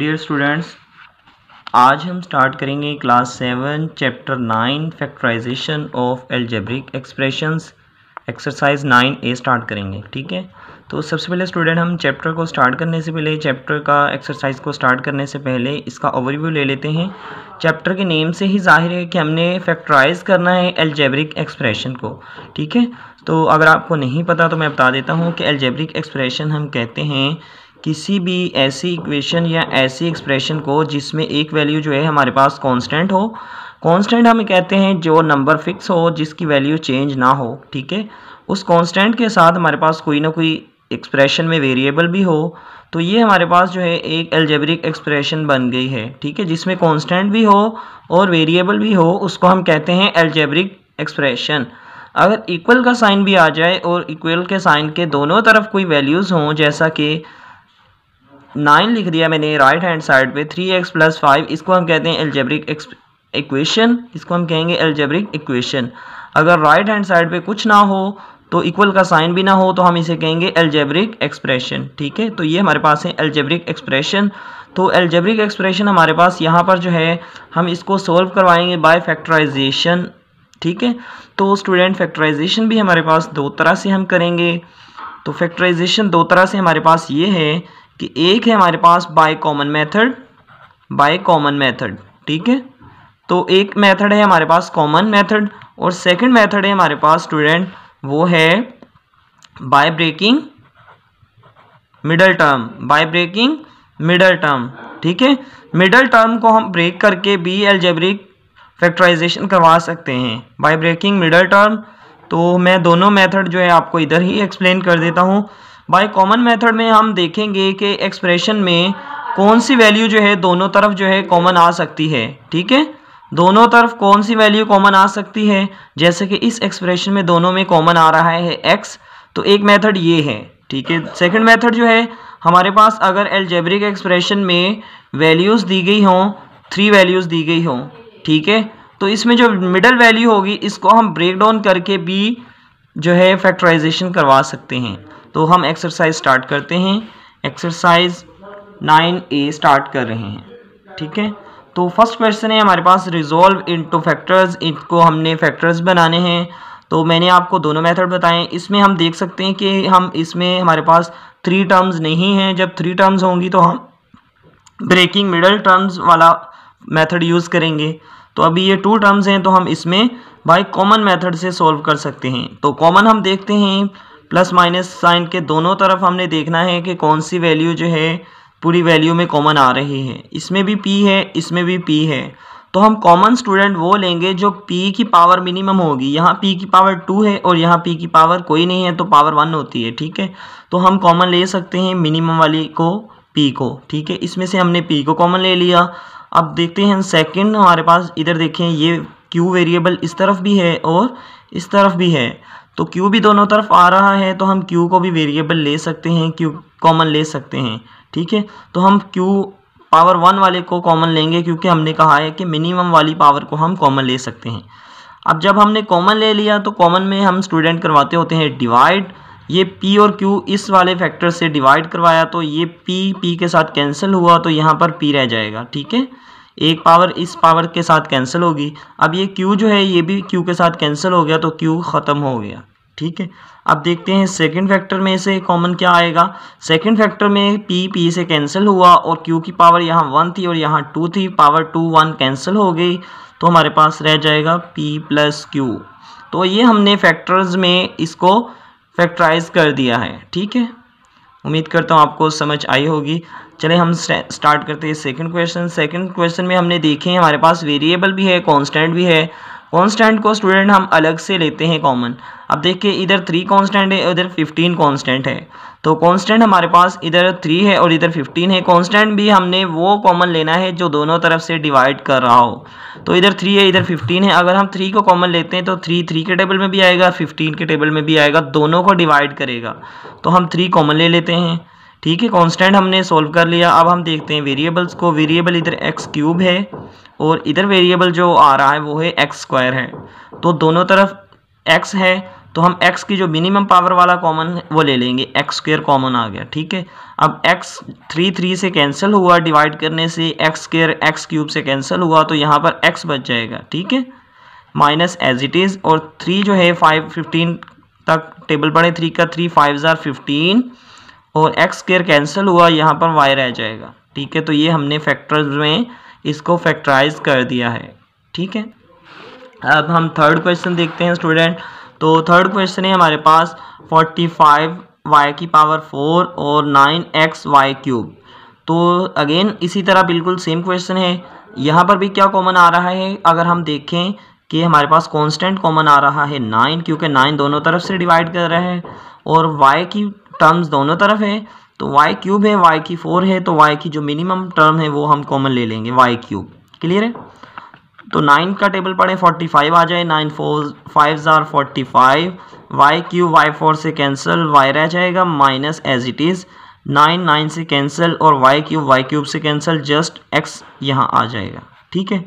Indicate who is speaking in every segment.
Speaker 1: Dear students, आज हम start करेंगे class 7 chapter 9 factorisation of algebraic expressions exercise 9A start करेंगे। ठीक है, तो सबसे पहले स्टूडेंट हम चैप्टर को स्टार्ट करने से पहले चैप्टर का एक्सरसाइज को स्टार्ट करने से पहले इसका ओवरव्यू ले लेते हैं। चैप्टर के नेम से ही जाहिर है कि हमने फैक्टराइज करना है अलजेब्रिक एक्सप्रेशन को। ठीक है, तो अगर आपको नहीं पता तो मैं बता देता हूँ कि अलजेब्रिक एक्सप्रेशन हम कहते हैं किसी भी ऐसी इक्वेशन या ऐसी एक्सप्रेशन को जिसमें एक वैल्यू जो है हमारे पास कांस्टेंट हो। कांस्टेंट हम कहते हैं जो नंबर फिक्स हो, जिसकी वैल्यू चेंज ना हो। ठीक है, उस कांस्टेंट के साथ हमारे पास कोई ना कोई एक्सप्रेशन में वेरिएबल भी हो, तो ये हमारे पास जो है एक अलजेब्रिक एक्सप्रेशन बन गई है। ठीक है, जिसमें कांस्टेंट भी हो और वेरिएबल भी हो, उसको हम कहते हैं अलजेब्रिक एक्सप्रेशन। अगर इक्वल का साइन भी आ जाए और इक्वल के साइन के दोनों तरफ कोई वैल्यूज़ हों, जैसा कि 9 लिख दिया मैंने राइट हैंड साइड पे 3x + 5, इसको हम कहते हैं अलजेब्रिक इक्वेशन। इसको हम कहेंगे अलजेब्रिक इक्वेशन। अगर राइट हैंड साइड पे कुछ ना हो तो इक्वल का साइन भी ना हो तो हम इसे कहेंगे अलजेब्रिक एक्सप्रेशन। ठीक है, तो ये हमारे पास है अलजेब्रिक एक्सप्रेशन। तो अलजेब्रिक एक्सप्रेशन हमारे पास यहाँ पर जो है हम इसको सोल्व करवाएंगे बाय फैक्टराइजेशन। ठीक है, तो स्टूडेंट फैक्टराइजेशन भी हमारे पास दो तरह से हम करेंगे। तो फैक्टराइजेशन दो तरह से हमारे पास ये है कि एक है हमारे पास बाय कॉमन मेथड। ठीक है, तो एक मेथड है हमारे पास कॉमन मेथड और सेकंड मेथड है हमारे पास स्टूडेंट वो है बाय ब्रेकिंग मिडल टर्म। ठीक है, मिडल टर्म को हम ब्रेक करके भी अलजेब्रिक फैक्टराइजेशन करवा सकते हैं बाय ब्रेकिंग मिडल टर्म। तो मैं दोनों मेथड जो है आपको इधर ही एक्सप्लेन कर देता हूँ। बाय कॉमन मेथड में हम देखेंगे कि एक्सप्रेशन में कौन सी वैल्यू जो है दोनों तरफ जो है कॉमन आ सकती है। ठीक है, दोनों तरफ कौन सी वैल्यू कॉमन आ सकती है, जैसे कि इस एक्सप्रेशन में दोनों में कॉमन आ रहा है x, तो एक मेथड ये है। ठीक है, सेकंड मेथड जो है हमारे पास अगर अलजेब्रिक एक्सप्रेशन में वैल्यूज़ दी गई हों, 3 वैल्यूज़ दी गई हों। ठीक है, तो इसमें जो मिडल वैल्यू होगी इसको हम ब्रेक डाउन करके भी जो है फैक्टराइजेशन करवा सकते हैं। तो हम एक्सरसाइज स्टार्ट करते हैं। एक्सरसाइज 9A स्टार्ट कर रहे हैं। ठीक है, तो फर्स्ट क्वेश्चन है हमारे पास रिजॉल्व इनटू फैक्टर्स। इनको हमने फैक्टर्स बनाने हैं। तो मैंने आपको दोनों मेथड बताएं। इसमें हम देख सकते हैं कि हम इसमें हमारे पास 3 टर्म्स नहीं हैं। जब 3 टर्म्स होंगी तो हम ब्रेकिंग मिडल टर्म्स वाला मेथड यूज़ करेंगे। तो अभी ये 2 टर्म्स हैं तो हम इसमें बाय कॉमन मेथड से सॉल्व कर सकते हैं। तो कॉमन हम देखते हैं प्लस माइनस साइन के दोनों तरफ हमने देखना है कि कौन सी वैल्यू जो है पूरी वैल्यू में कॉमन आ रही है। इसमें भी p है, इसमें भी p है, तो हम कॉमन स्टूडेंट वो लेंगे जो p की पावर मिनिमम होगी। यहाँ p की पावर 2 है और यहाँ p की पावर कोई नहीं है तो पावर 1 होती है। ठीक है, तो हम कॉमन ले सकते हैं मिनिमम वाली को, p को। ठीक है, इसमें से हमने p को कॉमन ले लिया। अब देखते हैं सेकंड हमारे पास, इधर देखें ये q वेरिएबल इस तरफ भी है और इस तरफ भी है, तो q भी दोनों तरफ आ रहा है तो हम q को भी वेरिएबल ले सकते हैं, q कॉमन ले सकते हैं। ठीक है, तो हम q पावर 1 वाले को कॉमन लेंगे क्योंकि हमने कहा है कि मिनिमम वाली पावर को हम कॉमन ले सकते हैं। अब जब हमने कॉमन ले लिया तो कॉमन में हम स्टूडेंट करवाते होते हैं डिवाइड। ये p और q इस वाले फैक्टर से डिवाइड करवाया तो ये p के साथ कैंसिल हुआ तो यहाँ पर p रह जाएगा। ठीक है, एक पावर इस पावर के साथ कैंसिल होगी। अब ये q जो है ये भी q के साथ कैंसिल हो गया तो q ख़त्म हो गया। ठीक है, अब देखते हैं सेकंड फैक्टर में से कॉमन क्या आएगा। सेकंड फैक्टर में p से कैंसिल हुआ और q की पावर यहाँ 1 थी और यहाँ 2 थी, पावर 2 1 कैंसिल हो गई तो हमारे पास रह जाएगा p + q। तो ये हमने फैक्टर्स में इसको फैक्टराइज कर दिया है। ठीक है, उम्मीद करता हूँ आपको समझ आई होगी। चले हम स्टार्ट करते हैं सेकंड क्वेश्चन। सेकंड क्वेश्चन में हमने देखे हमारे पास वेरिएबल भी है, कांस्टेंट भी है। कांस्टेंट को स्टूडेंट हम अलग से लेते हैं कॉमन। अब देखिए इधर 3 कांस्टेंट है, इधर 15 कांस्टेंट है। तो कांस्टेंट हमारे पास इधर 3 है और इधर 15 है। कांस्टेंट भी हमने वो कॉमन लेना है जो दोनों तरफ से डिवाइड कर रहा हो। तो इधर 3 है, इधर 15 है। अगर हम 3 को कॉमन लेते हैं तो 3 के टेबल में भी आएगा, 15 के टेबल में भी आएगा, दोनों को डिवाइड करेगा। तो हम 3 कॉमन ले लेते हैं। ठीक है, कांस्टेंट हमने सोल्व कर लिया। अब हम देखते हैं वेरिएबल्स को। वेरिएबल इधर x³ है और इधर वेरिएबल जो आ रहा है वो है x² है। तो दोनों तरफ x है तो हम x की जो मिनिमम पावर वाला कॉमन है वो ले लेंगे, x स्क्वायर कॉमन आ गया, ठीक है। अब x 3 से कैंसिल हुआ डिवाइड करने से, x स्क्वायर x क्यूब से कैंसिल हुआ, तो यहाँ पर x बच जाएगा, ठीक है, माइनस एज इट इज़। और 3 जो है 5 15 तक टेबल पढ़े, 3 का 3 5 15 और x स्क्वायर कैंसिल हुआ, यहाँ पर y रह जाएगा, ठीक है। तो ये हमने फैक्टर्स में इसको फैक्टराइज कर दिया है, ठीक है। अब हम थर्ड क्वेश्चन देखते हैं स्टूडेंट। तो थर्ड क्वेश्चन है हमारे पास 45y की पावर 4 और 9xy क्यूब। तो अगेन इसी तरह बिल्कुल सेम क्वेश्चन है। यहाँ पर भी क्या कॉमन आ रहा है, अगर हम देखें कि हमारे पास कांस्टेंट कॉमन आ रहा है 9, क्योंकि 9 दोनों तरफ से डिवाइड कर रहे हैं और y की टर्म्स दोनों तरफ है, तो y क्यूब है, y की 4 है, तो y की जो मिनिमम टर्म है वो हम कॉमन ले लेंगे, y क्यूब। क्लियर है। तो 9 का टेबल पढ़े 45 आ जाए, 9 4 5 45, y क्यूब y 4 से कैंसिल, y रह जाएगा माइनस एज इट इज़, 9 से कैंसिल और y क्यूब से कैंसिल, जस्ट x यहाँ आ जाएगा, ठीक है।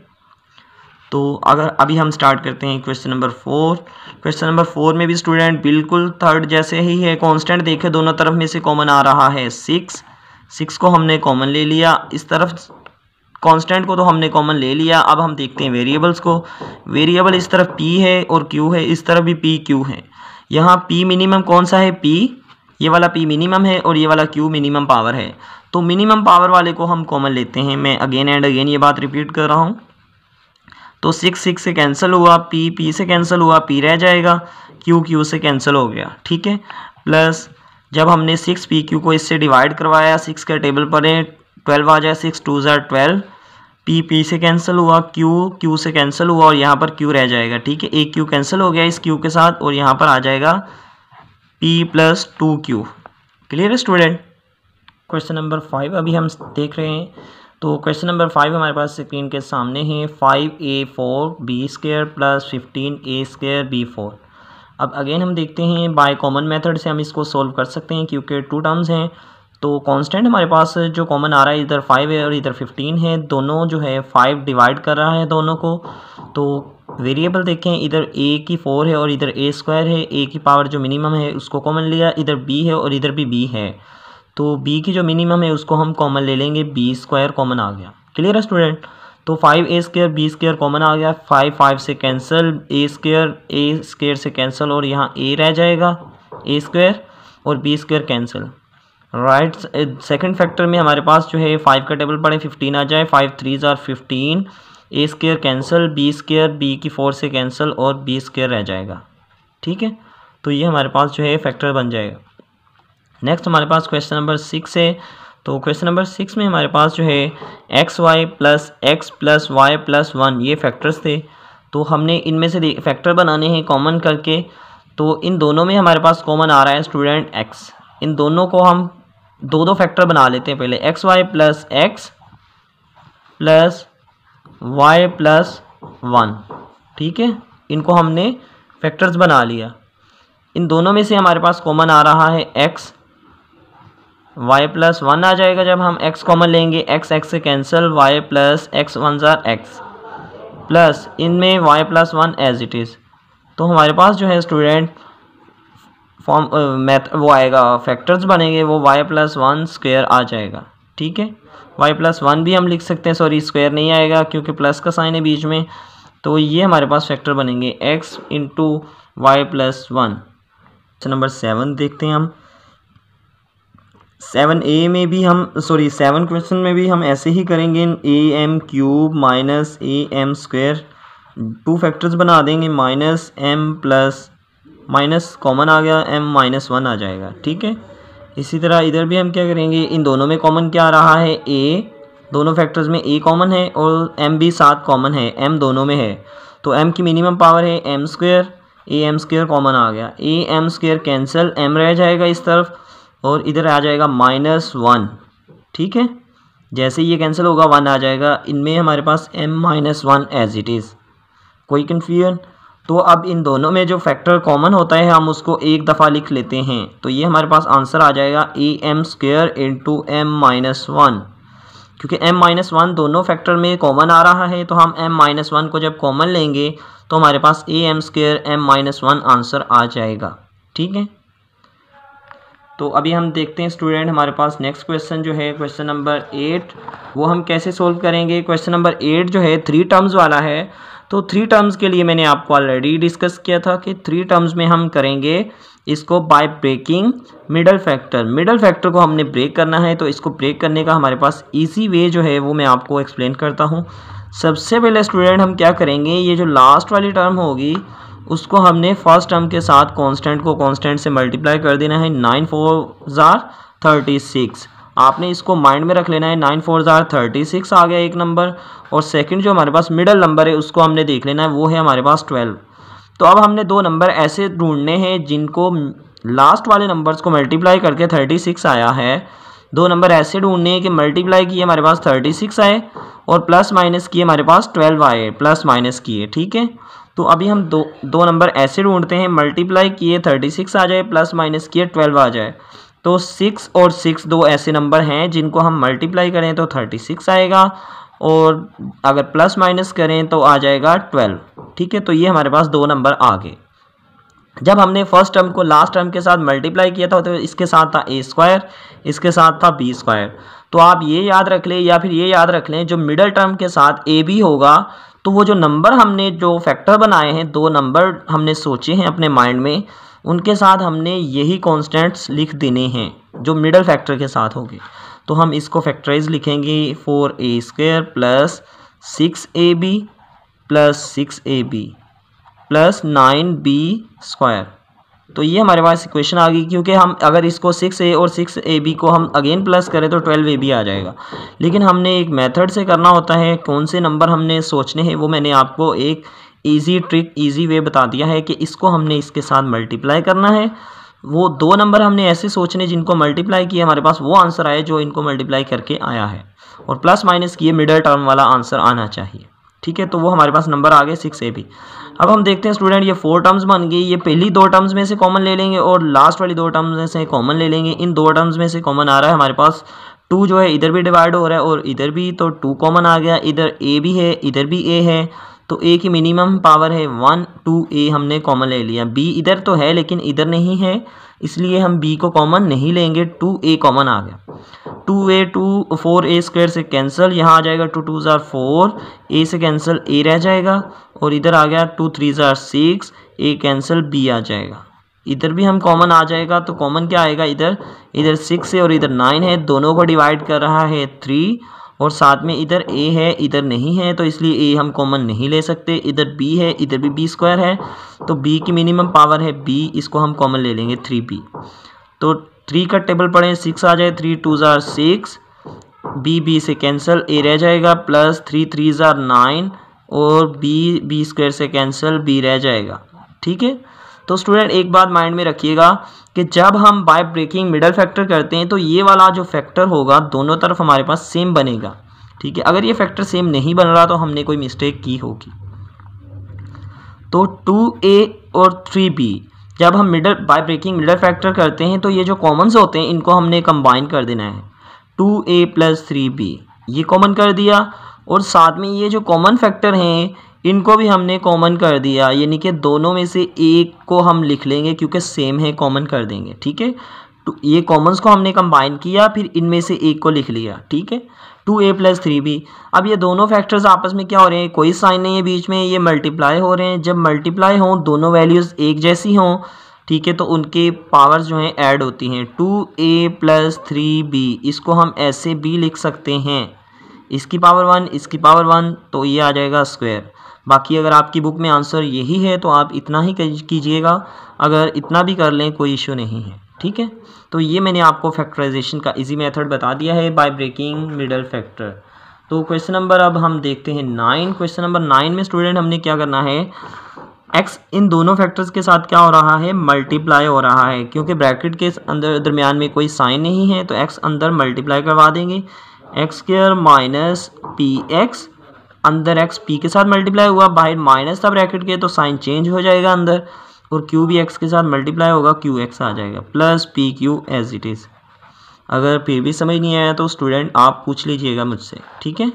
Speaker 1: तो अगर अभी हम स्टार्ट करते हैं क्वेश्चन नंबर 4। क्वेश्चन नंबर 4 में भी स्टूडेंट बिल्कुल थर्ड जैसे ही है। कांस्टेंट देखे दोनों तरफ में से कॉमन आ रहा है 6 को हमने कॉमन ले लिया, इस तरफ कांस्टेंट को तो हमने कॉमन ले लिया। अब हम देखते हैं वेरिएबल्स को। वेरिएबल इस तरफ p है और q है, इस तरफ भी p q है। यहाँ p मिनिमम कौन सा है, p, ये वाला p मिनिमम है और ये वाला q मिनिमम पावर है। तो मिनिमम पावर वाले को हम कॉमन लेते हैं। मैं अगेन एंड अगेन ये बात रिपीट कर रहा हूँ। तो 6 से कैंसिल हुआ, p से कैंसिल हुआ, p रह जाएगा, q से कैंसिल हो गया, ठीक है। प्लस जब हमने 6pq को इससे डिवाइड करवाया, 6 के टेबल पर है 12 आ जाए, 6 2 12, p से कैंसिल हुआ, q से कैंसिल हुआ और यहाँ पर q रह जाएगा, ठीक है। एक q कैंसिल हो गया इस q के साथ और यहाँ पर आ जाएगा p + 2q। क्लियर है स्टूडेंट। क्वेश्चन नंबर 5 अभी हम देख रहे हैं। तो क्वेश्चन नंबर 5 हमारे पास स्क्रीन के सामने है। 5a4b² + 15a²b4। अब अगेन हम देखते हैं बाय कॉमन मेथड से हम इसको सोल्व कर सकते हैं, क्योंकि 2 टर्म्स हैं। तो कांस्टेंट हमारे पास जो कॉमन आ रहा है, इधर 5 है और इधर 15 है, दोनों जो है 5 डिवाइड कर रहा है दोनों को। तो वेरिएबल देखें, इधर a की 4 है और इधर a² है, a की पावर जो मिनिमम है उसको कॉमन लिया, इधर b है और इधर भी b है। तो b की जो मिनिमम है उसको हम कॉमन ले लेंगे, b² कॉमन आ गया। क्लियर है स्टूडेंट। तो 5a² b² कॉमन आ गया, 5 से कैंसिल, a² से कैंसिल और यहाँ a रह जाएगा, a² और b² cancel, right. Second factor में हमारे पास जो है 5 का टेबल पढ़े 15 आ जाए, 5 3 15, a² कैंसिल, b² b की 4 से कैंसिल और b² रह जाएगा, ठीक है। तो ये हमारे पास जो है फैक्टर बन जाएगा। नेक्स्ट हमारे पास क्वेश्चन नंबर 6 है। तो क्वेश्चन नंबर 6 में हमारे पास जो है xy + x + y + 1 ये फैक्टर्स थे। तो हमने इनमें से फैक्टर बनाने हैं कॉमन करके। तो इन दोनों में हमारे पास कॉमन आ रहा है स्टूडेंट x। इन दोनों को हम दो फैक्टर बना लेते हैं। पहले xy + x + y + 1, ठीक है। इनको हमने फैक्टर्स बना लिया। इन दोनों में से हमारे पास कॉमन आ रहा है x, y + 1 आ जाएगा जब हम x कॉमन लेंगे, x से cancel, y + x 1 x plus इनमें y + 1 एज इट इज़। तो हमारे पास जो है स्टूडेंट मैथ वो आएगा, फैक्टर्स बनेंगे, वो y + 1 स्क्वायर आ जाएगा, ठीक है। y + 1 भी हम लिख सकते हैं, सॉरी स्क्वायर नहीं आएगा क्योंकि प्लस का साइन है बीच में। तो ये हमारे पास फैक्टर बनेंगे x × y + 1। नंबर 7 देखते हैं हम। 7a में भी हम 7 क्वेश्चन में भी हम ऐसे ही करेंगे, am³ - am², 2 फैक्टर्स बना देंगे, -m प्लस माइनस कॉमन आ गया, m - 1 आ जाएगा, ठीक है। इसी तरह इधर भी हम क्या करेंगे, इन दोनों में कॉमन क्या आ रहा है, a, दोनों फैक्टर्स में a कॉमन है और m भी साथ कॉमन है, m दोनों में है। तो m की मिनिमम पावर है m², am² कॉमन आ गया, am² कैंसिल, m रह जाएगा इस तरफ और इधर आ जाएगा -1, ठीक है। जैसे ये कैंसिल होगा 1 आ जाएगा, इनमें हमारे पास m - 1 एज इट इज़। कोई कन्फ्यूजन? तो अब इन दोनों में जो फैक्टर कॉमन होता है हम उसको एक दफ़ा लिख लेते हैं। तो ये हमारे पास आंसर आ जाएगा am² × m - 1। क्योंकि m-1 दोनों फैक्टर में कॉमन आ रहा है, तो हम m-1 को जब कॉमन लेंगे तो हमारे पास am² m-1 आंसर आ जाएगा। ठीक है, तो अभी हम देखते हैं स्टूडेंट हमारे पास नेक्स्ट क्वेश्चन जो है क्वेश्चन नंबर 8, वो हम कैसे सोल्व करेंगे। क्वेश्चन नंबर 8 जो है 3 टर्म्स वाला है। तो 3 टर्म्स के लिए मैंने आपको ऑलरेडी डिस्कस किया था कि 3 टर्म्स में हम करेंगे इसको by breaking middle factor. Middle factor को हमने ब्रेक करना है, तो इसको ब्रेक करने का हमारे पास ईजी वे जो है वो मैं आपको एक्सप्लेन करता हूँ। सबसे पहले स्टूडेंट हम क्या करेंगे, ये जो लास्ट वाली टर्म होगी उसको हमने फर्स्ट टर्म के साथ कांस्टेंट को कांस्टेंट से मल्टीप्लाई कर देना है। 9 4 जार 36, आपने इसको माइंड में रख लेना है। 9 4 जार 36 आ गया एक नंबर, और सेकंड जो हमारे पास मिडल नंबर है उसको हमने देख लेना है, वो है हमारे पास 12। तो अब हमने 2 नंबर ऐसे ढूंढने हैं जिनको लास्ट वाले नंबर्स को मल्टीप्लाई करके 36 आया है। 2 नंबर ऐसे ढूंढने हैं कि मल्टीप्लाई किए हमारे पास 36 आए और प्लस माइनस किए हमारे पास 12 आए, प्लस माइनस किए। ठीक है, तो अभी हम दो नंबर ऐसे ढूंढते हैं, मल्टीप्लाई किए 36 आ जाए, प्लस माइनस किए 12 आ जाए। तो 6 और 6 दो ऐसे नंबर हैं जिनको हम मल्टीप्लाई करें तो 36 आएगा, और अगर प्लस माइनस करें तो आ जाएगा 12। ठीक है, तो ये हमारे पास 2 नंबर आ गए। जब हमने फर्स्ट टर्म को लास्ट टर्म के साथ मल्टीप्लाई किया था तो इसके साथ था a², इसके साथ था b²। तो आप ये याद रख लें या फिर ये याद रख लें, जो मिडल टर्म के साथ ab होगा तो वो जो नंबर हमने जो फैक्टर बनाए हैं, 2 नंबर हमने सोचे हैं अपने माइंड में, उनके साथ हमने यही कॉन्स्टेंट्स लिख देने हैं जो मिडल फैक्टर के साथ होंगे। तो हम इसको फैक्टराइज लिखेंगे 4a² plus 6ab plus 6ab plus 9b²। तो ये हमारे पास इक्वेशन आ गई, क्योंकि हम अगर इसको 6a और 6ab को हम अगेन प्लस करें तो 12ab आ जाएगा। लेकिन हमने एक मेथड से करना होता है, कौन से नंबर हमने सोचने हैं वो मैंने आपको एक इजी ट्रिक इजी वे बता दिया है कि इसको हमने इसके साथ मल्टीप्लाई करना है। वो 2 नंबर हमने ऐसे सोचने जिनको मल्टीप्लाई किए हमारे पास वो आंसर आए जो इनको मल्टीप्लाई करके आया है, और प्लस माइनस किए मिडल टर्म वाला आंसर आना चाहिए। ठीक है, तो वो हमारे पास नंबर आ गए 6ab। अब हम देखते हैं स्टूडेंट, ये 4 टर्म्स बन गई। ये पहली 2 टर्म्स में से कॉमन ले लेंगे और लास्ट वाली 2 टर्म्स में से कॉमन ले लेंगे। इन 2 टर्म्स में से कॉमन आ रहा है हमारे पास 2 जो है इधर भी डिवाइड हो रहा है और इधर भी, तो 2 कॉमन आ गया। इधर a भी है, इधर भी a है, तो a की मिनिमम पावर है 1, 2a हमने कॉमन ले लिया। b इधर तो है लेकिन इधर नहीं है, इसलिए हम b को कॉमन नहीं लेंगे, 2a कॉमन आ गया। 4a² से कैंसिल, यहाँ आ जाएगा 2 2 जार 4, a से कैंसिल a रह जाएगा, और इधर आ गया 2 3 जार 6, a कैंसिल b आ जाएगा। इधर भी हम कॉमन आ जाएगा, तो कॉमन क्या आएगा, इधर 6 है और इधर 9 है, दोनों को डिवाइड कर रहा है 3, और साथ में इधर a है इधर नहीं है, तो इसलिए a हम कॉमन नहीं ले सकते। इधर b है, इधर भी b² है, तो b की मिनिमम पावर है b, इसको हम कॉमन ले लेंगे 3b। तो 3 का टेबल पढ़ें, 6 आ जाए, 3 2 जार 6, b से कैंसिल a रह जाएगा, प्लस 3 3 जार 9, और b² से कैंसिल b रह जाएगा। ठीक है, तो स्टूडेंट एक बात माइंड में रखिएगा कि जब हम बाय ब्रेकिंग मिडल फैक्टर करते हैं तो ये वाला जो फैक्टर होगा दोनों तरफ हमारे पास सेम बनेगा। ठीक है, अगर ये फैक्टर सेम नहीं बन रहा तो हमने कोई मिस्टेक की होगी। तो 2a और 3b जब हम बाय ब्रेकिंग मिडल फैक्टर करते हैं तो ये जो कॉमन्स होते हैं इनको हमने कंबाइन कर देना है। 2a प्लस 3b ये कॉमन कर दिया, और साथ में ये जो कॉमन फैक्टर हैं इनको भी हमने कॉमन कर दिया, यानी कि दोनों में से एक को हम लिख लेंगे क्योंकि सेम है, कॉमन कर देंगे। ठीक है, तो ये कॉमन्स को हमने कंबाइन किया, फिर इनमें से एक को लिख लिया। ठीक है, 2a प्लस 3b। अब ये दोनों फैक्टर्स आपस में क्या हो रहे हैं, कोई साइन नहीं है बीच में, ये मल्टीप्लाई हो रहे हैं। जब मल्टीप्लाई हों, दोनों वैल्यूज़ एक जैसी हों, ठीक है, तो उनके पावर्स जो हैं ऐड होती हैं। 2a प्लस 3b इसको हम ऐसे भी लिख सकते हैं, इसकी पावर 1 इसकी पावर 1, तो ये आ जाएगा स्क्वायर। बाकी अगर आपकी बुक में आंसर यही है तो आप इतना ही कीजिएगा, अगर इतना भी कर लें कोई इशू नहीं है। ठीक है, तो ये मैंने आपको फैक्टराइजेशन का इजी मेथड बता दिया है बाय ब्रेकिंग मिडल फैक्टर। तो क्वेश्चन नंबर अब हम देखते हैं 9। क्वेश्चन नंबर 9 में स्टूडेंट हमने क्या करना है, x इन दोनों फैक्टर्स के साथ क्या हो रहा है, मल्टीप्लाई हो रहा है। क्योंकि ब्रैकेट के अंदर दरमियान में कोई साइन नहीं है तो x अंदर मल्टीप्लाई करवा देंगे। x² माइनस px, अंदर x p के साथ मल्टीप्लाई हुआ, बाहर माइनस था ब्रैकेट के, तो साइन चेंज हो जाएगा अंदर, और q भी x के साथ मल्टीप्लाई होगा, qx आ जाएगा, plus pq as it is. अगर फिर भी समझ नहीं आया तो स्टूडेंट आप पूछ लीजिएगा मुझसे, ठीक है।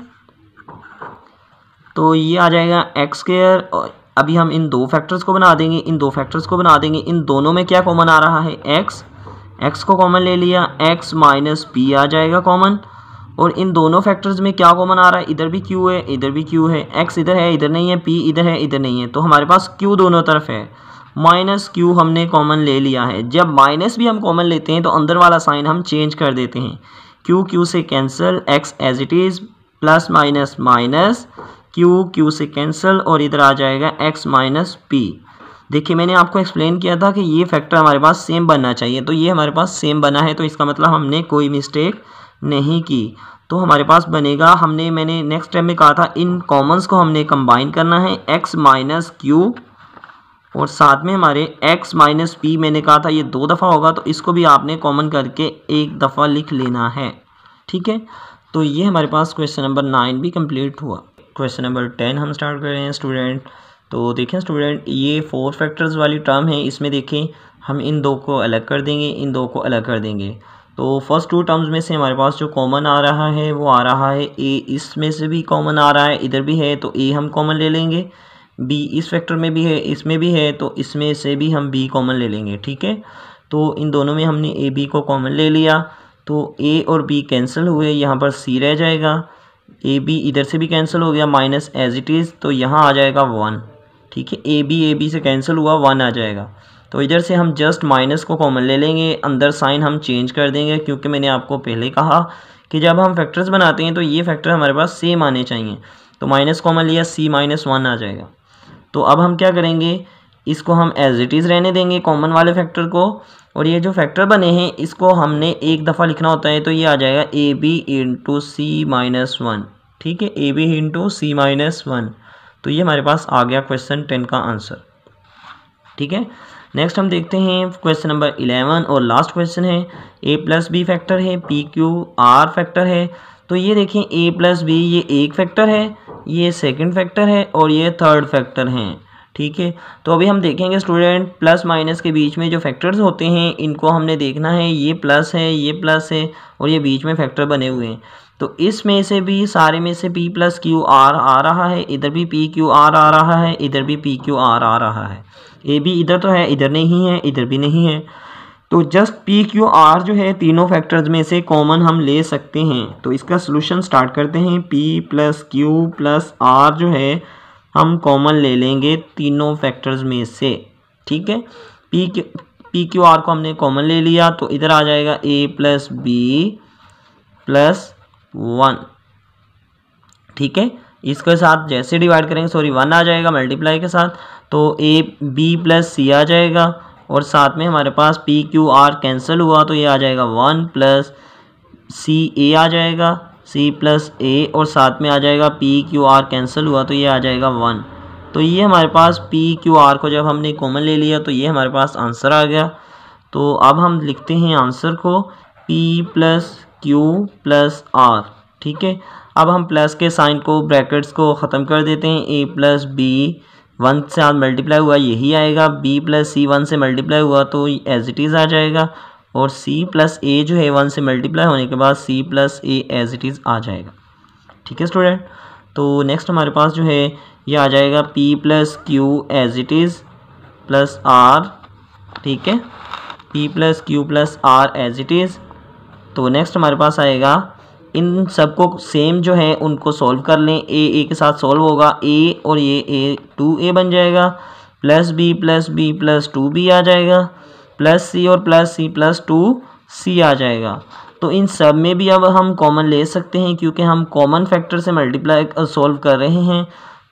Speaker 1: तो ये आ जाएगा एक्स स्क्वायर, और अभी हम इन दो फैक्टर्स को बना देंगे, इन दोनों में क्या कॉमन आ रहा है, एक्स को कॉमन ले लिया, एक्स माइनस पी आ जाएगा कॉमन। और इन दोनों फैक्टर्स में क्या कॉमन आ रहा है, इधर भी क्यू है, इधर भी क्यू है, एक्स इधर है, इधर नहीं है, पी इधर है, इधर नहीं है, तो हमारे पास क्यू दोनों तरफ है, माइनस क्यू हमने कॉमन ले लिया है। जब माइनस भी हम कॉमन लेते हैं तो अंदर वाला साइन हम चेंज कर देते हैं, क्यू से cancel, X as it is, plus minus minus, Q से कैंसिल, और इधर आ जाएगा एक्स माइनस पी। देखिए मैंने आपको एक्सप्लेन किया था कि ये फैक्टर हमारे पास सेम बनना चाहिए, तो ये हमारे पास सेम बना है, तो इसका मतलब हमने कोई मिस्टेक नहीं की। तो हमारे पास बनेगा, मैंने नेक्स्ट स्टेप में कहा था इन कॉमन्स को हमने कंबाइन करना है, एक्स माइनस क्यू और साथ में हमारे एक्स माइनस पी, मैंने कहा था ये 2 दफ़ा होगा, तो इसको भी आपने कॉमन करके 1 दफ़ा लिख लेना है, ठीक है। तो ये हमारे पास क्वेश्चन नंबर 9 भी कंप्लीट हुआ। क्वेश्चन नंबर 10 हम स्टार्ट कर रहे हैं स्टूडेंट। तो देखें स्टूडेंट, ये 4 फैक्टर्स वाली टर्म है, इसमें देखें हम इन 2 को अलग कर देंगे, इन 2 को अलग कर देंगे। तो फर्स्ट 2 टर्म्स में से हमारे पास जो कॉमन आ रहा है वो आ रहा है ए, इसमें से भी कॉमन आ रहा है, इधर भी है तो ए हम कॉमन ले लेंगे, बी इस फैक्टर में भी है, इसमें भी है, तो इसमें से भी हम बी कॉमन ले लेंगे, ठीक है। तो इन दोनों में हमने ए बी को कॉमन ले लिया, तो ए और बी कैंसिल हुए, यहाँ पर सी रह जाएगा, ए बी इधर से भी कैंसिल हो गया, माइनस एज इट इज़, तो यहाँ आ जाएगा 1, ठीक है। ए बी से कैंसिल हुआ, 1 आ जाएगा। तो इधर से हम जस्ट माइनस को कॉमन ले लेंगे, अंदर साइन हम चेंज कर देंगे, क्योंकि मैंने आपको पहले कहा कि जब हम फैक्टर्स बनाते हैं तो ये फैक्टर हमारे पास सेम आने चाहिए। तो माइनस कॉमन लिया, सी माइनस 1 आ जाएगा। तो अब हम क्या करेंगे, इसको हम एज इट इज़ रहने देंगे कॉमन वाले फैक्टर को, और ये जो फैक्टर बने हैं इसको हमने 1 दफ़ा लिखना होता है, तो ये आ जाएगा A B into C minus 1, ठीक है, A B into C minus 1। तो ये हमारे पास आ गया क्वेश्चन 10 का आंसर, ठीक है। नेक्स्ट हम देखते हैं क्वेश्चन नंबर 11 और लास्ट क्वेश्चन है। ए प्लस बी फैक्टर है, पी क्यू आर फैक्टर है। तो ये देखें ए प्लस बी, ये एक फैक्टर है, ये सेकंड फैक्टर है और ये थर्ड फैक्टर है, ठीक है। तो अभी हम देखेंगे स्टूडेंट, प्लस माइनस के बीच में जो फैक्टर्स होते हैं इनको हमने देखना है, ये प्लस है, ये प्लस है और ये बीच में फैक्टर बने हुए हैं। तो इसमें से भी सारे में से पी प्लस क्यू आर आ रहा है, इधर भी पी क्यू आर आ रहा है, इधर भी पी क्यू आर आ रहा है। ए भी इधर तो है, इधर नहीं है, इधर भी नहीं है, तो जस्ट पी क्यू आर जो है तीनों फैक्टर्स में से कॉमन हम ले सकते हैं। तो इसका सोल्यूशन स्टार्ट करते हैं। P plus Q plus R जो है हम कॉमन ले लेंगे तीनों फैक्टर्स में से, ठीक है। पी क्यू आर को हमने कॉमन ले लिया, तो इधर आ जाएगा ए प्लस बी प्लस 1, ठीक है। इसके साथ जैसे डिवाइड करेंगे 1 आ जाएगा मल्टीप्लाई के साथ, तो ए बी प्लस सी आ जाएगा और साथ में हमारे पास पी क्यू आर कैंसिल हुआ, तो ये आ जाएगा 1 प्लस सी ए आ जाएगा, सी प्लस ए और साथ में आ जाएगा पी क्यू आर कैंसिल हुआ, तो ये आ जाएगा 1। तो ये हमारे पास पी क्यू आर को जब हमने कॉमन ले लिया तो ये हमारे पास आंसर आ गया। तो अब हम लिखते हैं आंसर को P plus Q plus R, ठीक है। अब हम प्लस के साइन को ब्रैकेट्स को ख़त्म कर देते हैं। ए प्लस बी 1 से आज मल्टीप्लाई हुआ यही आएगा, बी प्लस सी 1 से मल्टीप्लाई हुआ तो एज इट इज़ आ जाएगा, और सी प्लस ए जो है 1 से मल्टीप्लाई होने के बाद C plus A as it is आ जाएगा, ठीक है स्टूडेंट। तो नेक्स्ट हमारे पास जो है ये आ जाएगा P plus Q as it is plus R, ठीक है, P plus Q plus R as it is. तो नेक्स्ट हमारे पास आएगा इन सबको सेम जो है उनको सॉल्व कर लें, ए के साथ सॉल्व होगा, ए और ये ए 2a बन जाएगा, प्लस बी प्लस 2b आ जाएगा, प्लस सी और प्लस सी प्लस 2c आ जाएगा। तो इन सब में भी अब हम कॉमन ले सकते हैं क्योंकि हम कॉमन फैक्टर से मल्टीप्लाई सॉल्व कर रहे हैं।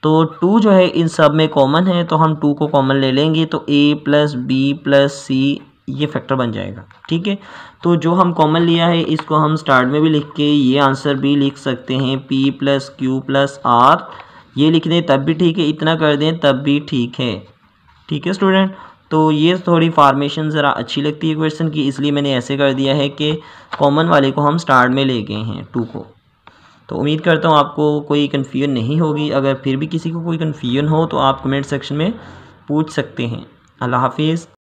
Speaker 1: तो 2 जो है इन सब में कॉमन है, तो हम 2 को कॉमन ले लेंगे, तो a प्लस बी प्लस सी ये फैक्टर बन जाएगा, ठीक है। तो जो हम कॉमन लिया है इसको हम स्टार्ट में भी लिख के ये आंसर भी लिख सकते हैं, P plus Q plus R, ये लिख दें तब भी ठीक है, इतना कर दें तब भी ठीक है, ठीक है स्टूडेंट। तो ये थोड़ी फार्मेशन ज़रा अच्छी लगती है क्वेश्चन की, इसलिए मैंने ऐसे कर दिया है कि कॉमन वाले को हम स्टार्ट में ले गए हैं 2 को। तो उम्मीद करता हूँ आपको कोई कन्फ्यूजन नहीं होगी। अगर फिर भी किसी को कोई कन्फ्यूजन हो तो आप कमेंट सेक्शन में पूछ सकते हैं। अल्लाह हाफिज़।